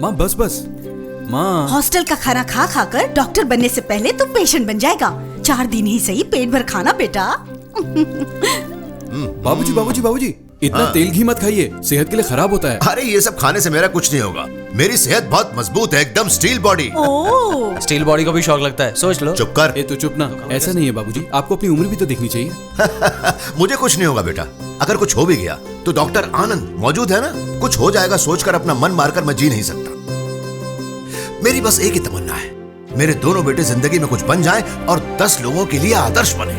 माँ बस बस माँ। हॉस्टल का खाना खा खा कर डॉक्टर बनने से पहले तू पेशेंट बन जाएगा। 4 दिन ही सही, पेट भर खाना बेटा। बाबूजी बाबूजी बाबूजी, इतना तेल घी मत खाइए, सेहत के लिए खराब होता है। अरे ये सब खाने से मेरा कुछ नहीं होगा, मेरी सेहत बहुत मजबूत है, एकदम स्टील बॉडी। ओह, स्टील बॉडी को भी शौक लगता है, सोच लो। चुप कर। ए तो चुप ना, ऐसा नहीं है बाबूजी, आपको अपनी उम्र भी तो देखनी चाहिए। मुझे कुछ नहीं होगा बेटा, अगर कुछ हो भी गया तो डॉक्टर आनंद मौजूद है ना। कुछ हो जाएगा सोचकर अपना मन मारकर मैं जी नहीं सकता। मेरी बस एक ही तमन्ना है, मेरे दोनों बेटे जिंदगी में कुछ बन जाएं और 10 लोगों के लिए आदर्श बने।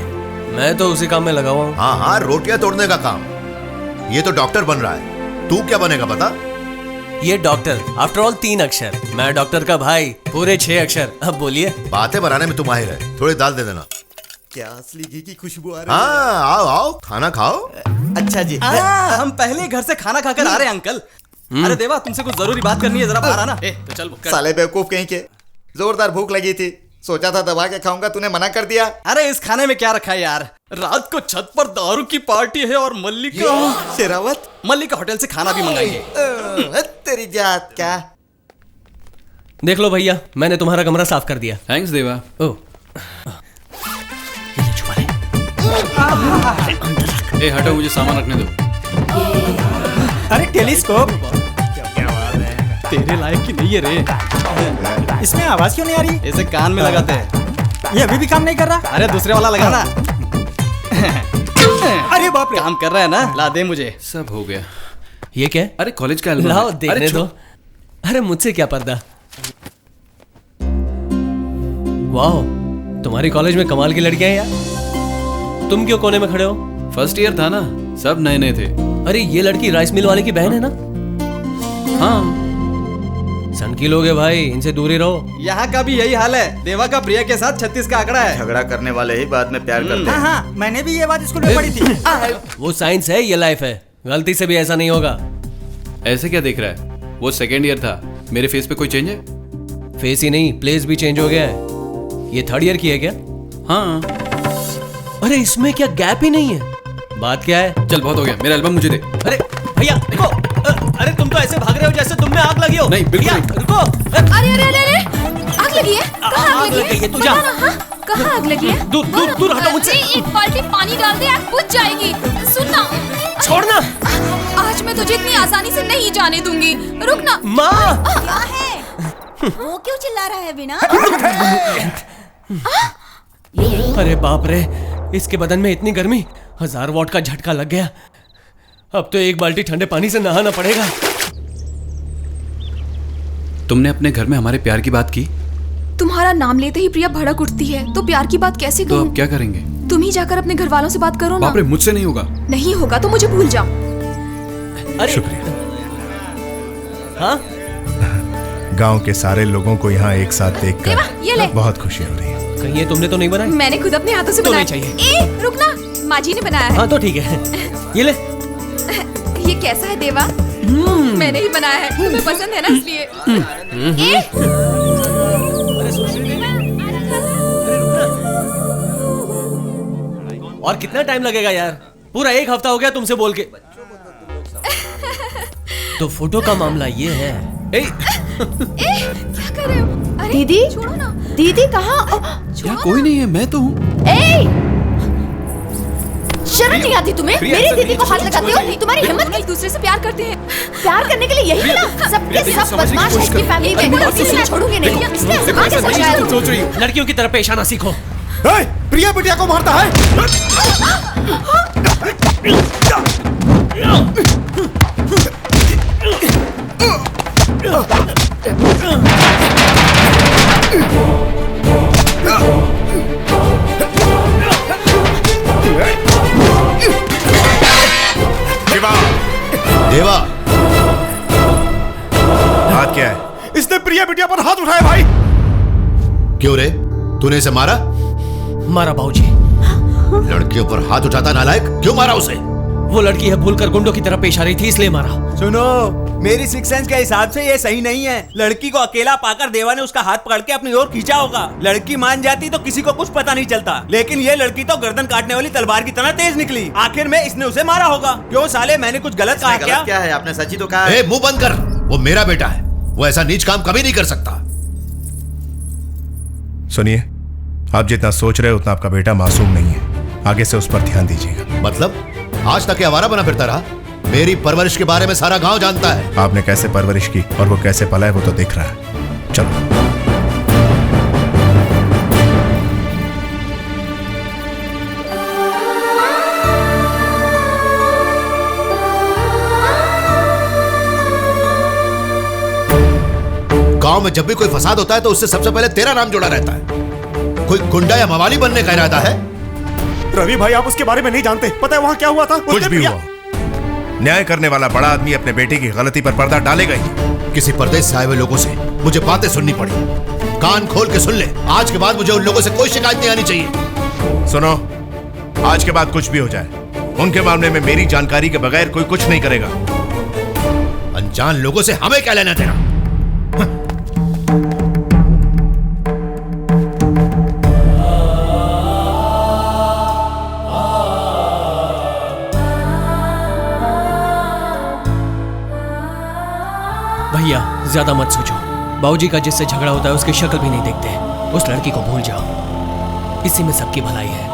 मैं तो उसी काम में लगा हुआ हूँ। हाँ हाँ, रोटियां तोड़ने का काम। ये तो डॉक्टर बन रहा है, तू क्या बनेगा बता? ये डॉक्टर आफ्टर ऑल 3 अक्षर, मैं डॉक्टर का भाई पूरे 6 अक्षर। अब बोलिए। बातें बनाने में तू माहिर है, थोड़ी दाल दे देना। क्या असली घी की खुशबू आ रही हाँ आओ आओ, खाना खाओ। है? अच्छा जी। हम पहले घर से खाना खाकर आ रहे हैं अंकल। अरे देवा, तुमसे कुछ जरूरी बात करनी है, जरा बाहर आना। तो चल साले बेवकूफ कहीं के, जोरदार भूख लगी थी, सोचा था दबा के खाऊंगा, तूने मना कर दिया। अरे इस खाने में क्या रखा है यार? रात को छत पर दारू की पार्टी है और शेरावत मल्लिका होटल से खाना भी मंगाएंगे। तेरी जात क्या। देख लो भैया, मैंने तुम्हारा कमरा साफ कर दिया। थैंक्स देवा। ओह, ए हटो, मुझे सामान रखने दो। अरे टेलीस्कोप, तेरे लायक की नहीं है रे। इसमें आवाज क्यों नहीं आ रही? इसे कान में लगाते हैं। ये अभी भी काम नहीं कर रहा? अरे दूसरे वाला लगाना। अरे बाप रे, काम कर रहा है ना, ला दे मुझे। सब हो गया। ये क्या है? अरे कॉलेज का एल्बम लाओ है। देखने अरे दो। अरे मुझसे क्या पर्दा। वाह, तुम्हारी कॉलेज में कमाल की लड़कियां हैं यार। तुम क्यों कोने में खड़े हो? फर्स्ट ईयर था ना, सब नए नए थे। अरे ये लड़की राइस मिल वाले की बहन है ना? हाँ सनकी लोग है भाई, इनसे दूरी रहो। यहाँ का भी यही हाल है। देवा का प्रिया के साथ 36 का आंकड़ा है। झगड़ा करने वाले ही बाद में प्यार करते हाँ हैं। हाँ, मैंने भी ये बात स्कूल में पढ़ी थी। वो साइंस है, ये लाइफ है, गलती से भी ऐसा नहीं होगा। ऐसे क्या देख रहा है? वो सेकेंड ईयर था, मेरे फेस पे कोई चेंज है? फेस ही नहीं, प्लेस भी चेंज हो गया है। ये 3rd ईयर की है क्या? हाँ। अरे इसमें क्या गैप ही नहीं है? बात क्या है? चल बहुत हो गया, मेरा एल्बम मुझे दे। अरे भैया देखो, अरे तुम तो ऐसे भाग रहे हो जैसे तुम में आग लगी हो। नहीं, बिल्कुल भैया, नहीं। रुको। अरे अरे अरे अरे, आग लगी है? कहाँ आग लगी है? तू जा। बता ना, हाँ? कहाँ आग लगी है? दूर दूर दूर हटो मुझसे। अरे, एक बाल्टी पानी डाल दे, आग बुझ जाएगी। सुन ना, छोड़ना। आज मैं तुझे इतनी आसानी से नहीं जाने दूंगी। रुक ना। माँ, क्या है? वो क्यों चिल्ला रहा है बिना? अरे बाप रे, इसके बदन में इतनी गर्मी, 1000 वॉट का झटका लग गया। अब तो 1 बाल्टी ठंडे पानी से नहाना पड़ेगा। तुमने अपने घर में हमारे प्यार की बात की, तुम्हारा नाम लेते ही प्रिया भड़क उठती है, तो प्यार की बात कैसे तो कहूँ? अब क्या करेंगे? तुम ही जाकर अपने घर वालों से बात करो ना। बाप रे, मुझसे नहीं होगा। नहीं होगा तो मुझे भूल जाओ। अरे शुक्रिया। हाँ, गांव के सारे लोगों को यहाँ एक साथ देवा, ये ले। देखकर बहुत खुशी हो रही है। कहीं ये तुमने तो नहीं बनाई? मैंने खुद अपने हाथों से तो बनाया। नहीं चाहिए। ए, रुक ना, माँ जी ने बनाया है। हाँ तो ठीक है, ये ले। ये कैसा है देवा? मैंने ही बनाया है, तुम्हें पसंद है ना इसलिए। ए, और कितना टाइम लगेगा यार? पूरा 1 हफ्ता हो गया तुमसे बोल के। तो फोटो का मामला ये है। क्या कर रहे हो? अरे दीदी? छोड़ो ना। दीदी कहाँ? यहाँ कोई नहीं है, मैं तो हूँ। शर्म नहीं आती तुम्हें? मेरी दीदी को हाथ लगाते हो? तुम्हारी हिम्मत एक दूसरे से प्यार करते हैं। प्यार करने के लिए यही है ना? सबके सब बदमाश है इसकी फैमिली में, मैं किसी को छोड़ूंगी नहीं। इसने आसमान से सजाया है। सोच रही हूँ। लड़कियों की तरह पेश आना सीखो। प्रिया बिटिया को मारता है। देवा, बात क्या है? इसने प्रिया बिटिया पर हाथ उठाया भाई। क्यों रे, तूने इसे मारा? मारा बाबूजी। लड़कियों पर हाथ उठाता नालायक, क्यों मारा उसे? वो लड़की है भूलकर गुंडों की तरह पेश आ रही थी, इसलिए मारा। सुनो, मेरी सिक्स सेंस के हिसाब से ये सही नहीं है। लड़की को अकेला पाकर देवा ने उसका हाथ पकड़ के अपनी ओर खींचा होगा। लड़की मान जाती तो किसी को कुछ पता नहीं चलता, लेकिन ये लड़की तो गर्दन काटने वाली तलवार की तरह तेज निकली। आखिर में इसने उसे मारा होगा। क्यों साले, मैंने कुछ गलत कहा क्या? क्या है, आपने सच ही तो कहा है। ए, मुंह बंद कर, वो मेरा बेटा है। वो ऐसा नीच काम कभी नहीं कर सकता। सुनिए, आप जितना सोच रहे हो उतना आपका बेटा मासूम नहीं है। आगे से उस पर ध्यान दीजिएगा। मतलब आज तक ये आवारा बना फिरता रहा? मेरी परवरिश के बारे में सारा गांव जानता है। आपने कैसे परवरिश की और वो कैसे पला है वो तो दिख रहा है। चलो। गांव में जब भी कोई फसाद होता है तो उससे सबसे पहले तेरा नाम जुड़ा रहता है। कोई गुंडा या मवाली बनने का इरादा है? रवि भाई, आप उसके बारे में नहीं जानते। पता है वहां क्या हुआ था? कुछ भी हुआ, न्याय करने वाला बड़ा आदमी अपने बेटे की गलती पर पर्दा डालेगा ही। किसी परदेश से आए हुए लोगों से मुझे बातें सुननी पड़ी। कान खोल के सुन ले, आज के बाद मुझे उन लोगों से कोई शिकायत नहीं आनी चाहिए। सुनो, आज के बाद कुछ भी हो जाए, उनके मामले में मेरी जानकारी के बगैर कोई कुछ नहीं करेगा। अनजान लोगों से हमें क्या लेना देना? भैया ज्यादा मत सोचो। बाबूजी का जिससे झगड़ा होता है उसकी शक्ल भी नहीं देखते। उस लड़की को भूल जाओ, इसी में सबकी भलाई है।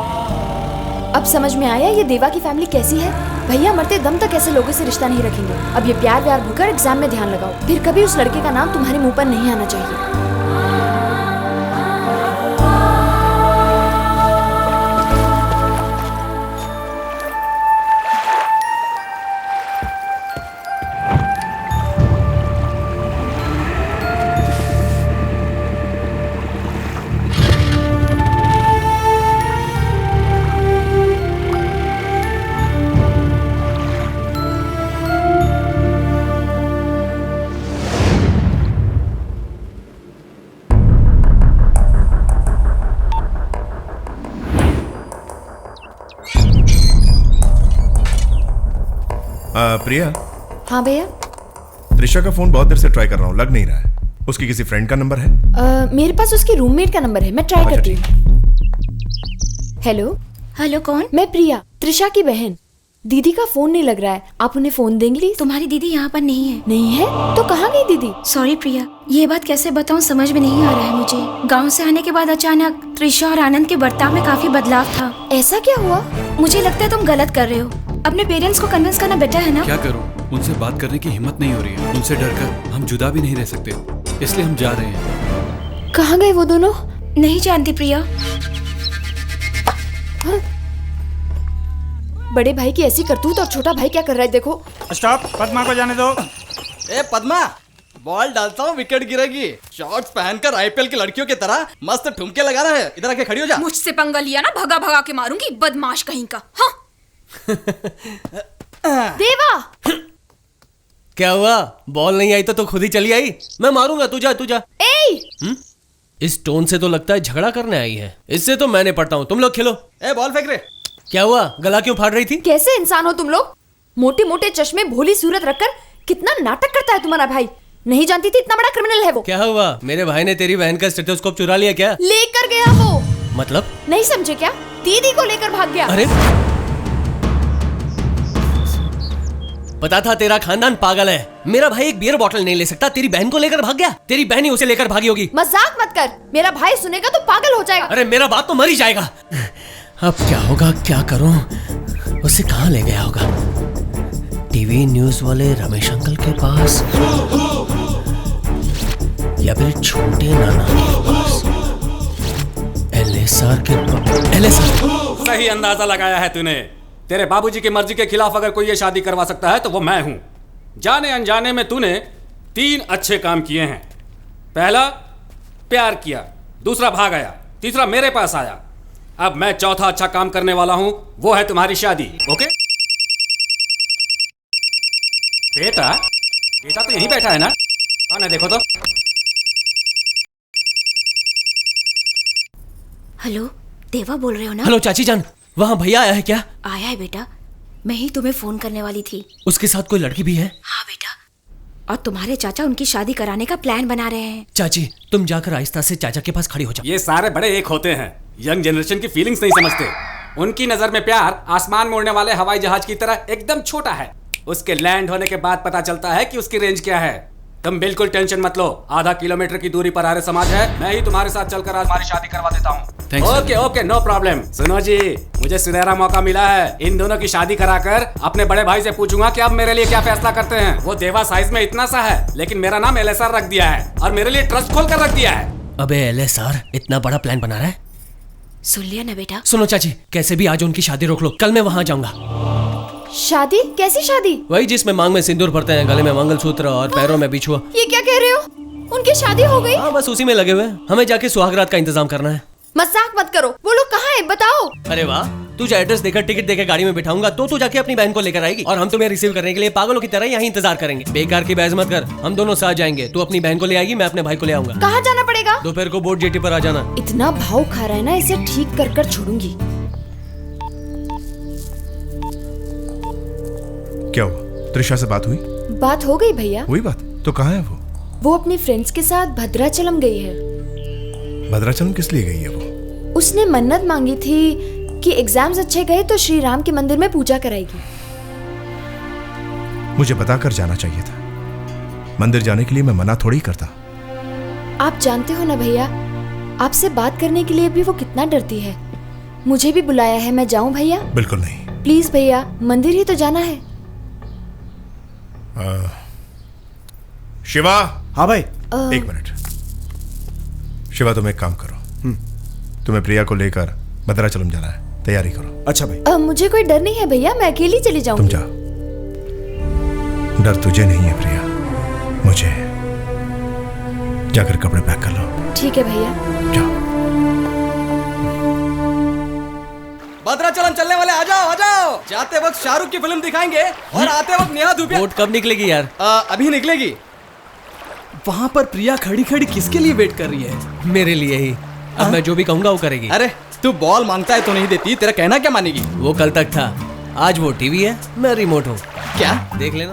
अब समझ में आया ये देवा की फैमिली कैसी है। भैया मरते दम तक ऐसे लोगों से रिश्ता नहीं रखेंगे। अब ये प्यार व्यार भूलकर एग्जाम में ध्यान लगाओ, फिर कभी उस लड़के का नाम तुम्हारे मुंह पर नहीं आना चाहिए। प्रिया। हाँ भैया। त्रिशा का फोन बहुत देर से ट्राई कर रहा हूँ, लग नहीं रहा है। उसकी किसी फ्रेंड का नंबर है? मेरे पास उसकी रूममेट का नंबर है, मैं ट्राई करती हूँ। हेलो। हेलो, कौन? मैं प्रिया, त्रिशा की बहन। दीदी का फोन नहीं लग रहा है, आप उन्हें फोन देंगे प्लीज? तुम्हारी दीदी यहाँ पर नहीं है। नहीं है? तो कहाँ गई दीदी? सॉरी प्रिया, ये बात कैसे बताऊँ समझ में नहीं आ रहा है मुझे। गांव से आने के बाद अचानक त्रिशा और आनंद के बर्ताव में काफी बदलाव था। ऐसा क्या हुआ? मुझे लगता है तुम गलत कर रहे हो। अपने पेरेंट्स को कन्विंस करना बेटर है ना? क्या करूं? उनसे बात करने की हिम्मत नहीं हो रही है। उनसे डरकर हम जुदा भी नहीं रह सकते, इसलिए हम जा रहे हैं। कहाँ गए वो दोनों? नहीं जानती प्रिया। हाँ? बड़े भाई की ऐसी करतूत और छोटा भाई क्या कर रहा है देखो। स्टॉप, पद्मा को जाने दो। ए पद्मा, बॉल डालता हूँ, विकेट गिरेगी। शॉर्ट्स पहनकर आईपीएल की लड़कियों की तरह मस्त ठुमके लगा रहा है। इधर आके खड़ी हो जा। मुझसे पंगा लिया ना, भगा भगा के मारूंगी, बदमाश कहीं का। हाँ। देवा। क्या हुआ? बॉल नहीं आई तो खुद ही चली आई? मैं मारूंगा, तू जा। इस टोन से तो लगता है झगड़ा करने आई है। इससे तो मैं निपटता हूँ, तुम लोग खेलो। ए बॉल फेंक रे। क्या हुआ? गला क्यों फाड़ रही थी? कैसे इंसान हो तुम लोग? मोटे मोटे चश्मे, भोली सूरत रखकर कितना नाटक करता है तुम्हारा भाई। नहीं जानती थी इतना बड़ा क्रिमिनल है वो। क्या हुआ? मेरे भाई ने तेरी बहन का स्टेथोस्कोप चुरा लिया क्या? लेकर गया वो। मतलब? नहीं समझे क्या? दीदी को लेकर भाग गया। अरे पता था तेरा खानदान पागल है। मेरा भाई एक बियर बॉटल नहीं ले सकता, तेरी बहन को लेकर भाग गया। तेरी बहन ही उसे लेकर भागी होगी। मजाक मत कर, मेरा भाई सुनेगा तो पागल हो जाएगा। अरे मेरा बाप तो मर ही जाएगा। अब क्या होगा, क्या करूं? उसे कहाँ ले गया होगा? टीवी न्यूज वाले रमेश अंकल के पास या फिर छोटे नाना के पास? एलएसआर के पास। एलएसआर। सही अंदाजा लगाया है तूने। तेरे बाबूजी की मर्जी के खिलाफ अगर कोई ये शादी करवा सकता है तो वो मैं हूं। जाने अनजाने में तूने 3 अच्छे काम किए हैं। पहला, प्यार किया। दूसरा, भाग आया। तीसरा, मेरे पास आया। अब मैं चौथा अच्छा काम करने वाला हूं, वो है तुम्हारी शादी। ओके? बेटा तो यहीं बैठा है ना? कौन है देखो तो। हेलो, देवा बोल रहे हो ना? हेलो चाची जान, वहाँ भैया आया है क्या? आया है बेटा, मैं ही तुम्हें फोन करने वाली थी। उसके साथ कोई लड़की भी है? हाँ बेटा, और तुम्हारे चाचा उनकी शादी कराने का प्लान बना रहे हैं। चाची तुम जाकर आहिस्ता से चाचा के पास खड़ी हो जाओ। ये सारे बड़े एक होते हैं, यंग जनरेशन की फीलिंग्स नहीं समझते। उनकी नजर में प्यार आसमान में उड़ने वाले हवाई जहाज की तरह एकदम छोटा है। उसके लैंड होने के बाद पता चलता है कि उसकी रेंज क्या है। तुम बिल्कुल टेंशन मत लो, आधा किलोमीटर की दूरी पर आर्य समाज है, मैं ही तुम्हारे साथ चलकर आज हमारी शादी करवा देता हूँ। Okay okay, no problem. सुनो जी, मुझे सुनहरा मौका मिला है, इन दोनों की शादी कराकर अपने बड़े भाई से पूछूंगा कि आप मेरे लिए क्या फैसला करते हैं। वो देवा साइज में इतना सा है, लेकिन मेरा नाम LSR रख दिया है और मेरे लिए ट्रस्ट खोल कर रख दिया है। अबे LSR इतना बड़ा प्लान बना रहा है। सुन लिया ना बेटा? सुनो चाची, कैसे भी आज उनकी शादी रोक लो, कल मैं वहाँ जाऊंगा। शादी? कैसी शादी? वही जिसमें मांग में सिंदूर भरते हैं, गले में मंगलसूत्र और पैरों में बिछुआ। ये क्या कह रहे हो? उनकी शादी हो गई? हाँ, बस उसी में लगे हुए हैं। हमें जाके सुहागरात का इंतजाम करना है। मजाक मत करो, वो लोग कहाँ है बताओ। अरे वाह, तुझे एड्रेस देकर टिकट देकर गाड़ी में बिठाऊंगा तो तू जाके अपनी बहन को लेकर आएगी और हम तुम्हें रिसीव करने के लिए पागलों की तरह यहाँ इंतजार करेंगे। बेकार की बहस मत कर, हम दोनों साथ जाएंगे। तू अपनी बहन को ले आएगी, मैं अपने भाई को ले आऊंगा। कहाँ जाना पड़ेगा? दोपहर को बोट जेटी पर आ जाना। इतना भाव खा रहा है ना, इसे ठीक कर कर छोड़ूंगी। क्या हुआ? त्रिशा से बात हुई? बात हो गई भैया। हुई बात? तो कहाँ है वो? वो अपनी फ्रेंड्स के साथ भद्राचलम गई है। भद्राचलम किस लिए गई है वो? उसने मन्नत मांगी थी कि एग्जाम्स अच्छे गए तो श्री राम के मंदिर में पूजा कराएगी। मुझे बताकर जाना चाहिए था। मंदिर जाने के लिए मैं मना थोड़ी करता। आप जानते हो ना भैया, आपसे बात करने के लिए भी वो कितना डरती है। मुझे भी बुलाया है, मैं जाऊं भैया? बिल्कुल नहीं। प्लीज भैया, मंदिर ही तो जाना है। शिवा। हाँ भाई। एक मिनट। शिवा, तुम एक काम करो, तुम्हें प्रिया को लेकर भद्राचलम जाना है, तैयारी करो। अच्छा भाई। मुझे कोई डर नहीं है भैया, मैं अकेली चली जाऊंगी। तुम जाओ। डर तुझे नहीं है प्रिया, मुझे है। जाकर कपड़े पैक कर लो। ठीक है भैया। जाओ। भद्राचलम चलने वाले आ जाओ, आ जाओ। जाते वक्त शाहरुख की फिल्म दिखाएंगे और आते वक्त नेहा धूपिया। बोट कब निकलेगी यार? अभी निकलेगी। वहाँ पर प्रिया खड़ी खड़ी किसके लिए वेट कर रही है? मेरे लिए ही। अब मैं जो भी कहूंगा वो करेगी। अरे तू बॉल मांगता है तो नहीं देती, तेरा कहना क्या मानेगी? वो कल तक था, आज वो टीवी है, मैं रिमोट हूँ। क्या? देख लेना।